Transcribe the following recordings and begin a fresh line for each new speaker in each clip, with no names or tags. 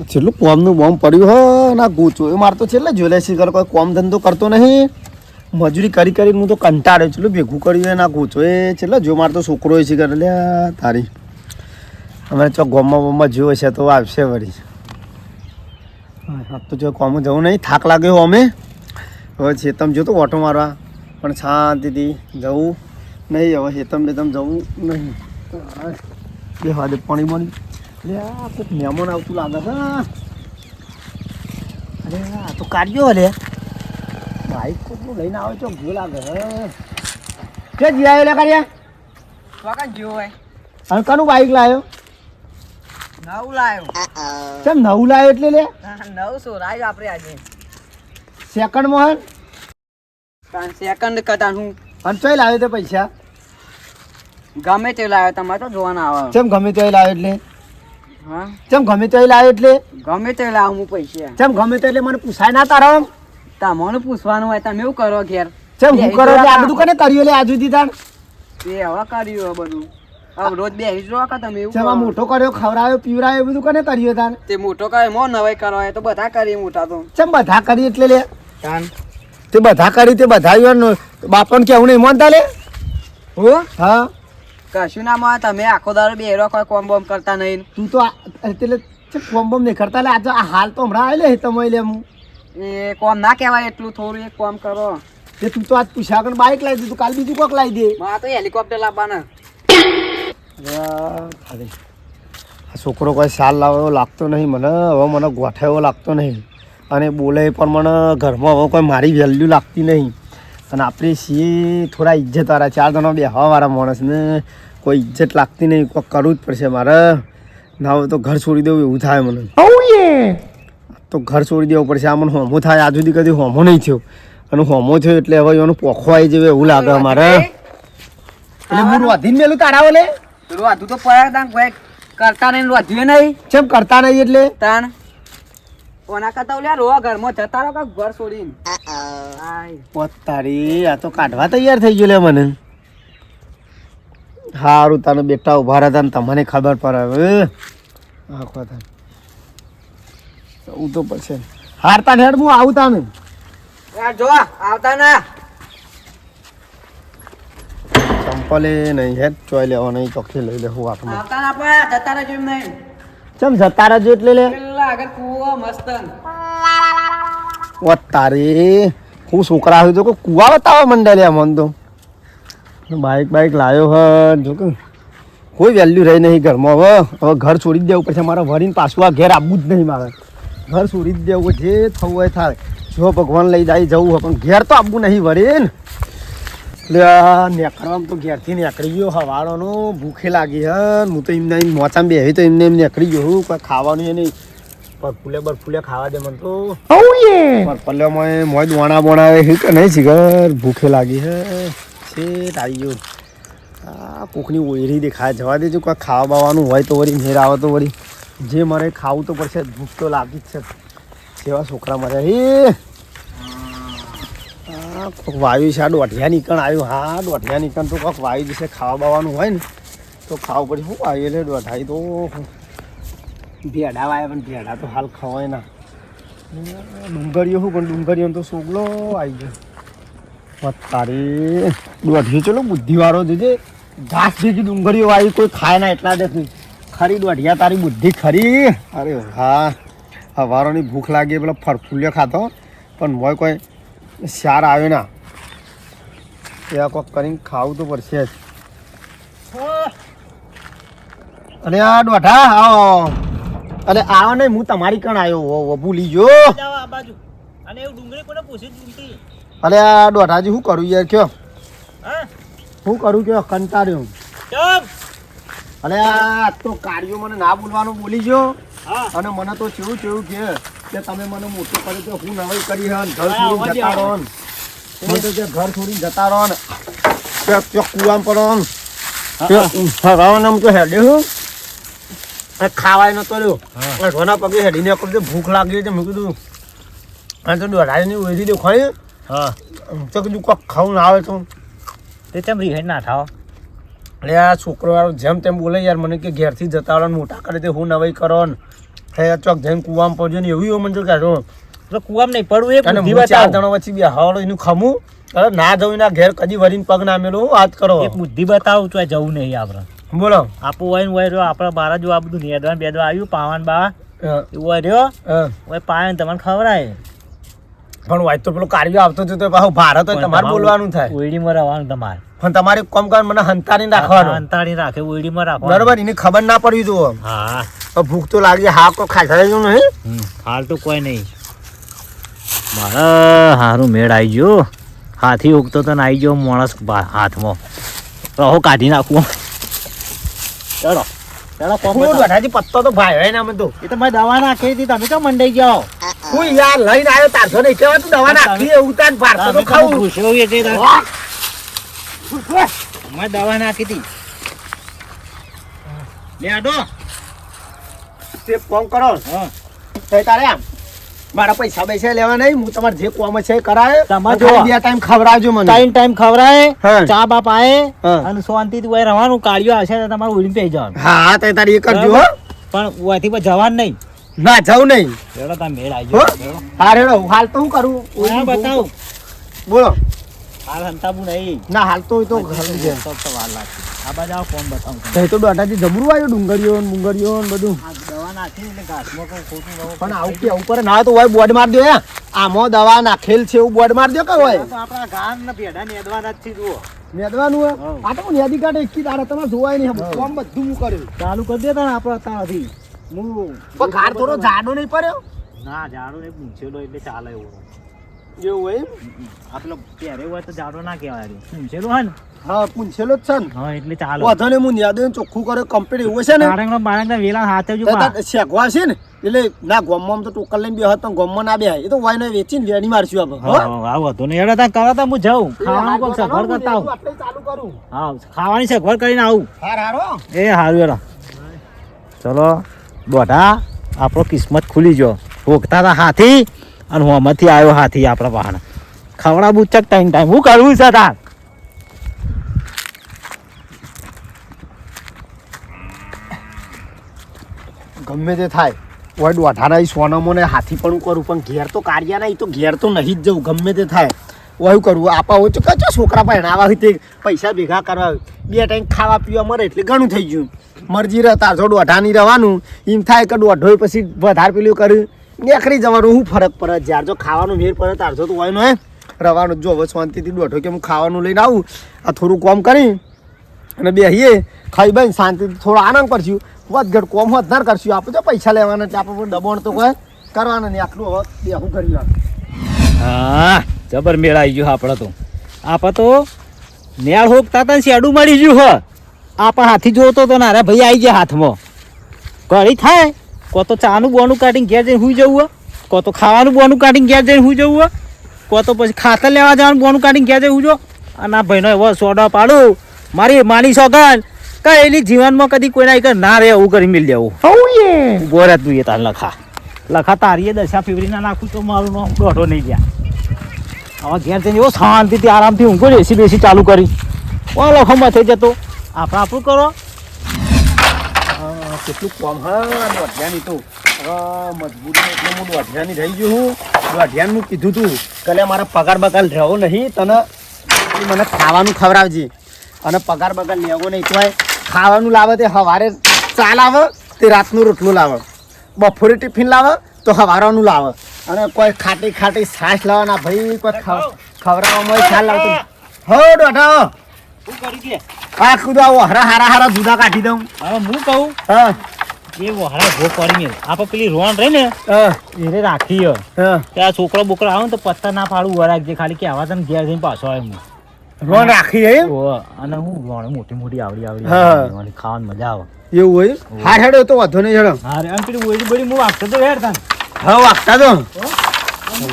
છેલ્લું કોમનું બોમ્બ પડ્યું હો ના ગૂંચો એ મારતો છેલ્લે જોલે છે કોઈ કોમ ધંધો કરતો નહીં મજૂરી કરી કરીને હું તો કંટાળ્યો છેલ્લું ભેગું કર્યું ના ગૂંચો એ છેલ્લે જો મારતો છોકરો છે કરે લે તારી અમે ચો ગોમમાં જોયો છે તો આવશે વળી હા તો જો કોમ જવું નહીં થાક લાગ્યો અમે હવે ચેતમ જો તો ઓટો મારવા પણ શાંતિથી જવું નહીં હવે હેતમ બેતમ જવું નહીં બે હા દે પાણી પાણી લે આ કોઈક મહેમાન આવતું લાગે છે અરે આ તો કાઢ્યો લે બાઈક કોઈકનું લઈને આવે છે જો લાગે કે જી આવ્યો લે કાઢ્યા
વાકા જો હોય
અને કનું બાઈક લાવ્યો
નવું લાવ્યો
કેમ નવું લાવ્યો એટલે લે
નવું શું રાજ આપણે આજે
સેકન્ડ મોહન
સેકન્ડ કરતા હું
અને ચોઈ લાવ્યો તે પૈસા
ગમે તે લાવ્યો તમારે તો જોવાના આવે
ચમ ગમે તે લાવ્યો એટલે
હા
ચમ ગમે તે લાવ્યો એટલે
ગમે તે લાવું હું પૈસા
ચમ ગમે તે એટલે મને પૂછાય ના તારા
તમને પૂછવાનું હોય તમે એવું કરો ઘેર
ચમ હું કરો એટલે આ બધું કને કર્યું લે આજુ દી તાણ
તે હવે કર્યું બધું હવે રોજ બે જ રહો તમે એવું
ચમ આ મોટો કર્યો ખવડાવ્યો પીવડાવ્યો બધું કને કર્યું તાણ
તે મોટો કરે મો નવાઈ કરવા તો બધા કરીએ મોટા તો
ચમ બધા કરી એટલે લે
તાન
તે બધા કરી તે બધા બાપણ કેવું નહીં માનતા લે
હો
હા
કશું ના માં તમે આખો દાડો બેરો કોઈ કોમ બોમ કરતા નહીં
તું તો એટલે ફોર્મ બોમ નહીં કરતા લે આ હાલ તો હમણાં આવે લે તમે લે હું
એ કોમ ના કહેવાય એટલું થોડું એક કોમ કરો
તે તું તો આજ પૂછ્યા આગળ બાઇક લાવી દીધું કાલ બીજું કોક લાવી દે
માં તો હેલિકોપ્ટર લાવવાના
આ છોકરો કોઈ સાલ લાવ્યો લાગતો નહીં મને હવે મને ગોઠાયો લાગતો નહીં અને બોલે પણ મને ઘરમાં હવે કોઈ મારી વેલ્યુ લાગતી નહીં અને આપણે છીએ થોડા ઇજ્જતવાળા 4 જણા બેહવાવાળા માણસને કોઈ ઇજ્જત લાગતી નહીં કોઈ કરવું જ પડશે મારે ના હવે તો ઘર છોડી દેવું એવું થાય મને તો ઘર છોડી દેવું પડશે આ મને હોમો થાય આજ સુધી કદી હોમો નહીં થયો અને હોમો થયો એટલે હવે એનું પોખો આવી જવે એવું લાગે મારે એટલે હું રોધીને મેલું તારાવો લે
રોધું તો પડે તાન કોઈ કરતા નહીં રોધ્યું નહીં
કેમ કરતા નહીં એટલે
તાન ઓના કરતા ઓલ્યા રો ઘરમાં જતા રહો કાંક ઘર છોડીને
તારી આ તો કાઢવા તૈયાર થઈ ગયો લે મને સારું તને બેટા ઉભા રહ્યા ને તમને ખબર પડે હવે આખો થાય હું તો પછી હારતા હેડ હું આવું તાને
જો આવતા ના
ચંપલે નહીં હેડ ચોઈ લેવા નહીં ચોખ્ખી લઈ લે હું વાતમાં
આવતા ના પણ જતા રહેજો એમ નહીં
ચમ જતા રહેજો એટલે લે
પેલા આગળ કૂવો મસ્ત
તારી હું છોકરા આવ્યું તો કોઈ કુવા બતાવવા મંડે લે મન તો બાઈક લાવ્યો હ જો કે કોઈ વેલ્યુ રહી નહીં ઘરમાં હવે ઘર છોડી જ દેવું પડશે મારે વળીને પાછું આ ઘેર આવવું જ નહીં મારે ઘર છોડી જ દેવું જે થવું હોય થાય જો ભગવાન લઈ જાય જવું હોય પણ ઘેર તો આવવું નહીં વળીને એટલે નીકળવામાં તો ઘેરથી નીકળી ગયો હવાળોનો ભૂખે લાગી હ હું તો એમને મોચામાં બેહી તો એમને એમ નીકળી ગયો હું કોઈ ખાવાનું નહીં બરફુલે ખાવા દે મને તો પરપલ્યામાં મોય દોણા બોણા કે નહીં શીખર ભૂખે લાગી હે છે આવી ગયો આ કોકની ઓયરી દેખાય જવા દેજો કોઈ ખાવા બાવાનું હોય તો વળી મેર આવે તો વળી જે મારે ખાવું તો પડશે ભૂખ તો લાગી જ છે જેવા છોકરા મારે હે વાયુ છે આ દોઢિયા નીકળ આવ્યું હા દોઢિયા નીકળ તો કોઈક વાયુ જશે ખાવા બાવાનું હોય ને તો ખાવું પડે શું વાયુ એટલે દોઢાઈ તો ભેડા વાયા પણ ભેડા તો હાલ ખવાય ના ડુંગળીઓ શું પણ ડુંગળીઓ તો સોગલો આવી ગયો તારી દોઢિયો ચલો બુદ્ધિવાળો જોજે ઘાસ ભેગી ડુંગળીઓ આવી કોઈ ખાય ના એટલા જ નહીં ખરી દોઢિયા તારી બુદ્ધિ ખરી અરે હા હવારોની ભૂખ લાગી પેલો ફરફૂલ્યો ખાતો પણ મોય કોઈ શાર આવ્યો ના એવા કોઈક કરીને ખાવું તો પડશે જ અરે આ દોઢા આવો અરે આવો નહીં હું તમારી કણ આવ્યો ભૂલી જો અરે આ દોઢાજી શું કરું યાર કયો શું કરું કયો કંટાળ્યો અરે આ તો કાર્યો મને ના બોલવાનું બોલી ગયો અને મને તો કેવું કે તમે મને મોટું કર્યું તો હું નવાઈ કરી ઘર છોડી જતા રહો મને તો ઘર છોડી જતા રહો ને કુવામ પડો હવાને તો હેડે હું ખાવાય નતો રહ્યો ઘણા પગે હેડીને કરજો ભૂખ લાગી છે મેં કીધું આ તો દોઢાઈની ઓછી દેખાય હા તો કીધું કોક ખાવું ના આવે તો તે તેમ રીહેડ ના થાવ એટલે આ છોકરો વાળો જેમ તેમ બોલે યાર મને કે ઘેરથી જતા રહો મોટા કરે તે હું નવાઈ કરો ને હે ચોક જઈને કુવામાં પડજો ને એવું મને તો કહેતો
તો કુવામાં નહીં પડવું એ
અને
બુદ્ધિ
હું ચાર
બતાવો
જણા વચ્ચે બે હવાળો એનું ખમું અરે ના જવું એના ઘેર કદી વરીને પગ ના મેલું વાત કરો
એક બુદ્ધિ બતાવું તો જવું નહીં આપણે
બોલો
આપું હોય ને હોય રહ્યો આપણા બારા જો આ બધું નેદવાન બેદવા આવ્યું પાવાન બા એવું હોય રહ્યો હોય પાય ને તમને ખવડાય
પણ વાય તો પેલો કાર્ય આવતો હતો તો પાછું ભારત હોય તમારે બોલવાનું થાય
ઓયડીમાં રહેવાનું તમારે
પણ તમારે કોમ કર મને હંતારી રાખવાનું
અંતાડી રાખે ઓયડીમાં રાખવાનું
બરોબર એની ખબર ના પડવી જુઓ
હા
ભૂખ તો લાગી હા કોઈ ખાધા નહીં
હાલ તો કોઈ નહીં મારે સારું મેળ આવી ગયો હાથી ઉગતો તો આવી ગયો માણસ હાથમાં રહો કાઢી નાખવું ચલો ચલો
બેઠાજી પત્તો તો ભાઈ હોય ને અમે તો
એ તો મેં દવા નાખી હતી તમે તો મંડાઈ જાઓ
હું યાર લઈને આવ્યો તારસો નહીં કેવા તું દવા નાખી એવું તાર ભારતો તો ખાવું
મેં દવા નાખી હતી લે આડો
તે કોમ કરો
હા
તો તારે આમ મારા પૈસા પૈસા લેવા નહીં હું તમારે જે કોમ છે એ કરાય
તમારે
ખાલી
જો.
બે ટાઈમ ખવડાવજો મને
ટાઈમ ખવડાય
હા.
ચા બાપ આએ
હા.
અને શાંતિથી ઉભા રહેવાનું કાળિયો આવશે તો તમારે ઉડીને પી જવાનું
હા તે તારી એ કરજો હો
પણ ઉવાથી પણ જવાનું નહીં
ના જાઉં નહીં
એડો તમે મેળ આવી
હો
જાઓ
હા રેડો હાલ તો હું કરું
બતાવું
બોલો
હાલ હંતાબુ નહીં
ના હાલ તો હોય તો ઘર છે
તો વાર લાગશે આ બાજુ આવો ફોન બતાવું તમને.
તો દોઢાજી જબરું આવ્યું ડુંગળીઓ ને બુંગળીઓ ને બધું
આ દવા નાખી એટલે ઘાસમાં કોઈ ખોટું ન હોય.
પણ આવું કે ઉપર ના તો હોય બોર્ડ માર દો હે આમાં દવા નાખેલ છે એવું બોર્ડ માર દો કે હોય
આ તો આપણા ગામ ને ભેડા નેદવાના જ છે જુઓ
મેદવાનું હે
હા.
આ તો હું યાદી કાઢે એકી દાડા તમારે જોવાય નહીં કોમ બધું હું કર્યું
ચાલુ કરી દેતા ને આપણે અત્યારથી હું
પણ ઘાર થોડો જાડો નહીં પડ્યો
ના જાડો ને પૂંછેલો એટલે ચાલે એવું
એવું હોય
આ પેલો પહેરે હોય તો જાડો ના કહેવાય રે. પૂંછેલો હોય ને
હા પૂંછેલો જ છે ને
હા એટલે ચાલે
વધો ને હું યાદ ચોખ્ખું કરે કમ્પ્લીટ એવું છે ને
બાળકનો બાળકના વેલા હાથે જો
તો તાર શેકવા છે ને એટલે ના ગોમમાં તો ટોકલ લઈને બે હતા ગોમમાં ના બે એ તો વાય ને વેચીને વેણી મારશું આપણે હો
હા વધુ નહીં એડા કરો તો હું જાઉં ખાવાનું કોઈક સગવડ કરતા આવું
આટલે ચાલુ કરું
હા ખાવાની સગવડ કરીને આવું
હાર હારો
એ સારું એડા ચલો બોઢા આપણો કિસ્મત ખુલી ગયો ભોગતા હતા હાથી અને હું આમાંથી આવ્યો હાથી આપણા વાહન ખવડાવું ચક ટાઈમ હું કરવું છે તાર
ગમે તે થાય ઓય દોઢાના સોનામો ને હાથી પણ કરું પણ ઘેર તો કાર્યા નહીં તો ઘેર તો નહીં જ જવું ગમે તે થાય ઓય કરવું આપા હોય તો કચો છોકરા ભણાવા હોય તે પૈસા ભેગા કરવા હોય. બે ટાઈમ ખાવા પીવા મળે એટલે ઘણું થઈ ગયું મરજી રહે તારસો દોઢાની રહેવાનું એમ થાય કે દોઢોય પછી વધારે પેલું કર્યું નીકળી જવાનું શું ફરક પડે જ્યારે જો ખાવાનું મેર પડે તારસો તો હોય ને રવાનું જો હવે શાંતિથી દોઢો કે હું ખાવાનું લઈને આવું આ થોડું કોમ કરી અને બેસીએ ખાઈ ભાઈ શાંતિથી થોડો આનંદ કરશું વધઘટ કોમ વધારે કરશું આપણે તો પૈસા લેવાના એટલે આપણે દબાણ તો કોઈ કરવાના નહીં આટલું હવે બેહું કરી લે
હા જબર મેળ આવી ગયો આપણે તો આપણે તો નેળ હોકતા હતા ને શેડું મળી ગયું હો આપણે હાથી જોતો તો ને અરે ભાઈ આવી ગયા હાથમાં ઘડી થાય કો તો ચાનું બોનું કાઢીને ઘેર જઈને હુઈ જવું હોય કો તો ખાવાનું બોનું કાઢીને ઘેર જઈને હુઈ જવું હોય કો તો પછી ખાતર લેવા જવાનું બોનું કાઢીને ઘેર જઈને હુજો અને આ ભાઈનો એવો સોડા પાડું મારી માની સોગન કઈ જીવનમાં કદી કોઈના એક ના રહે એવું કરી મિલ દેવું ઉભો રહે તું એ તાર લખા તારીએ દશા ફેવરીના નાખું તો મારું નામ દોઢો નહીં ગયા હવે ઘેર જઈને એવો શાંતિથી આરામથી ઊંઘો એસી બેસી ચાલુ કરી ઓ લખોમાં થઈ જતો આપણે આપણું કરો
કેટલું કોમ હા દોઢિયાની તો મજબૂત એટલે હું દોઢિયાની રહી ગયો હું દોઢિયાનું કીધું તું કે મારા પગાર બગાર રહેવો નહીં તને મને ખાવાનું ખવડાવજે અને પગાર બગાર લેવો નહીં તો ખાવાનું લાવે તે સવારે ચા લાવે તે રાતનું રોટલું લાવે બપોરે ટિફિન લાવે તો સવારનું લાવે અને કોઈ ખાટી ખાટી છાશ લાવવાના ભાઈ કોઈ ખવડાવવામાં ખ્યાલ લાવતો હો દોઢા
શું કરી દે
આ કુદો આવો હારા હારા જુદા કાઢી દઉં
હવે હું કહું
હા
એ વહારા ભો કરી આપણે પેલી રોન રહી ને
હા
એને રાખી
હા
કે આ છોકરો બોકરો આવે ને તો પત્તા ના પાડું વરાગજે ખાલી કે આવા તને ઘેર જઈને પાછો આવે હું
રોન રાખી એમ
અને હું રોણ મોટી મોટી આવડી
હા.
આવડી ખાવાની મજા આવે
એવું હોય હા હેડો તો વાંધો નહીં હેડો
હા રે આમ પેલી ઓળી બળી હું વાગતો તો હેડ તાન
હા વાગતા તો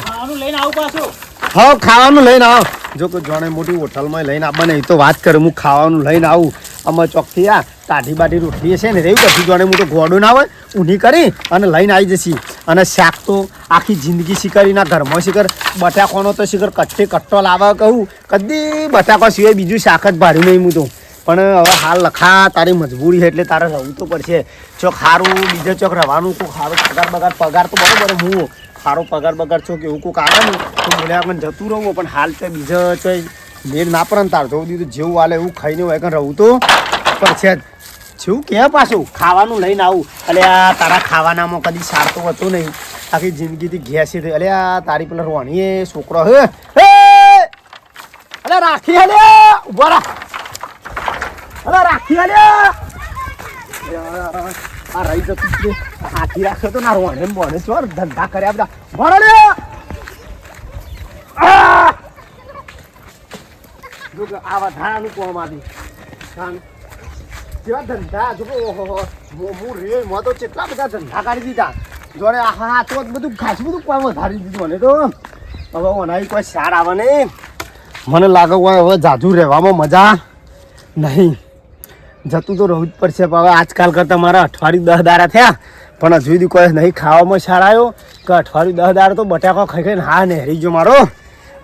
ખાવાનું લઈને આવું પાછું
હા ખાવાનું લઈને આવો જો કોઈ જાણે મોટી હોટલમાં લઈને આવવા નહીં તો વાત કરે હું ખાવાનું લઈને આવું આમાં ચોકથી આ કાઢી બાઢી રોટલી છે ને રેવું પછી જાણે હું તો ગોડું ના હોય ઊંધી કરી અને લઈને આવી જશી અને શાક તો આખી જિંદગી શીખરીના ઘરમાં શીખર બટાકોનો તો શીખર કટ્ટે કટ્ટો લાવવા કહું કદી બટાકા સિવાય બીજું શાક જ ભાડ્યું નહીં હું તો પણ હવે હાલ લખા તારી મજબૂરી છે એટલે તારે રહેવું તો પડશે. ચોક સારું બીજે ચોક રહેવાનું, કોઈક સારું પગાર તો બરોબર હું સારો પગાર ચોક એવું કોઈક આવે ને તો બોલ્યા પણ જતું રહું. પણ હાલ તો બીજે ચોય મેળ ના પડે ને તાર જવું દીધું જેવું હાલે એવું ખાઈને હોય કે રહું તો પડશે જ. જેવું કે પાછું ખાવાનું લઈને આવું. અલે આ તારા ખાવાનામાં કદી સારતો હતો નહીં, આખી જિંદગીથી ઘેસી થઈ. અલે આ તારી પેલા રોણીએ છોકરો હે અલે રાખી અલે ઉભા રાખ. અલે રાખી અલે આ રહી જતું છે હાથી રાખે તો ના રોણે બોને ચોર ધંધા કર્યા બધા ભરો લે. જો આ વધારાનું કોમ આવી કેવા ધંધા જો હું રે મો તો કેટલા બધા ધંધા કાઢી દીધા જોડે. હા તો બધું ખાસ બધું કોમ વધારી દીધું મને તો. હવે ઓનાઈ કોઈ સાર આવે નહીં. મને લાગે હોય હવે જાજુ રહેવામાં મજા નહીં. જતું તો રહું જ પડશે. હવે આજકાલ કરતાં મારા અઠવાડિયું 10 દાડા થયા પણ હજુ સુધી કોઈ નહીં ખાવામાં સાર આવ્યો કે અઠવાડિયું 10 દાડા તો બટાકો ખાઈ ખાઈને હા નેહરી ગયો મારો.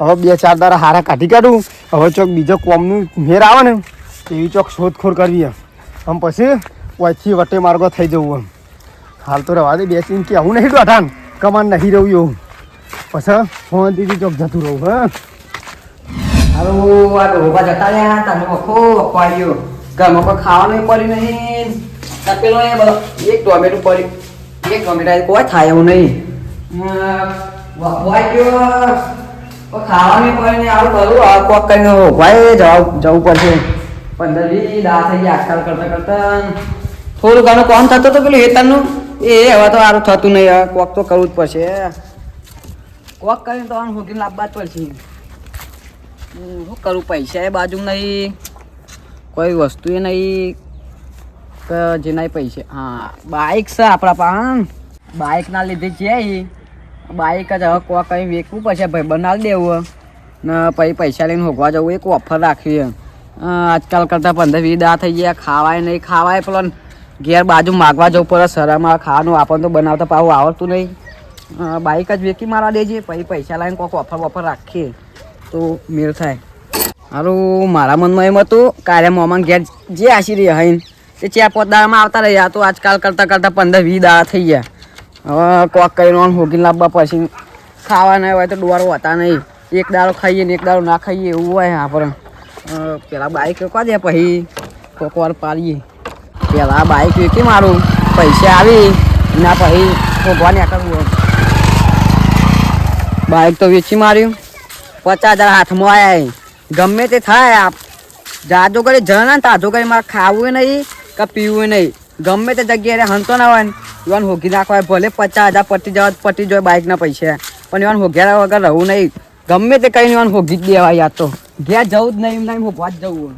હવે 2-4 દાડા હારા કાઢી કાઢું. હવે ચોક બીજો કોમનું મેર આવે ને એવી ચોક શોધખોળ કરવી આમ પછી ઓયથી વટે માર્ગો થઈ જવું એમ. હાલ તો રવા દે બેસીને કે આવું નહીં દોઠાન કમાન નહીં રહું એવું પછી ફોન દીધી ચોક જતું રહું. હા
હારું આ ડોબા જતા રહ્યા તમે વખો વખવાડ્યો ઘરમાં કોઈ ખાવાનું પડ્યું નહીં. પેલો એ બોલો એક ટોમેટું પડ્યું, એક ટોમેટા કોઈ થાય એવું નહીં. વખવાડ્યો ખાવાનું પડે ને આવું કરું કોક કરીને ભાઈ જવું પડશે. 15-20 દા થઈ ગયા આજકાલ કરતા થોડું ઘણું કોમ થતું હતું પેલું હેતરનું એ હવે તો સારું થતું નહીં. હવે કોક તો કરવું જ પડશે. કોક કરીને તો આમ હોગીને લાવવા જ પડશે. શું કરું પૈસા એ બાજુ નહીં, કોઈ વસ્તુ એ નહીં કે જે નહીં પૈસા. હા બાઇક છે આપણા પાસે, બાઇકના લીધે છે બાઇક જ હવે કોક કંઈ વેચવું પડશે ભાઈ બનાવી દેવું ને પછી પૈસા લઈને હોગવા જવું. એક ઓફર રાખવી આજકાલ કરતાં 15-20 દા થઈ ગયા ખાવાય નહીં. ખાવાય પેલો ઘેર બાજુ માગવા જવું પડે શરામાં ખાવાનું આપણને તો બનાવતા પાવું આવડતું નહીં. બાઇક જ વેચી મારવા દેજે પછી પૈસા લાવીને કોઈક ઓફર રાખીએ તો મેળ થાય. સારું મારા મનમાં એમ હતું કાલે મોમાં ઘેર જે આશી રહ્યા હઈને તે 4-5 દાડામાં આવતા રહ્યા તો આજકાલ કરતાં 15-20 દાડા થઈ ગયા. હવે કોક કરીને હોગીને લાવવા પછી ખાવા નહીં હોય તો ડુવારો હોતા નહીં. એક દાડો ખાઈએ ને એક દાડો ના ખાઈએ એવું હોય આપણે. પેલા બાઇક વેચવા દે પછી કોક વાર પાડીએ. પેલા બાઇક વેચી મારું પૈસા આવી ના પછી ખોગવા ને કરવું. બાઇક તો વેચી માર્યું 50,000 હાથમાં આવ્યા. ગમે તે થાય જાજો કરી જણ ને તાજો કરી મારે ખાવું નહીં કે પીવું નહીં. ગમે તે જગ્યાએ હંતો ના હોય ને એવાને હોગી નાખવા. ભલે 50,000 પટી જાય બાઇકના પૈસા પણ એવાને હોગ્યા વગર રહું નહીં. ગમે તે કહીને એવાને હોગી જ દેવાય. યાદ તો ઘેર જવું જ નહીં એમ હોગવા જ જવું.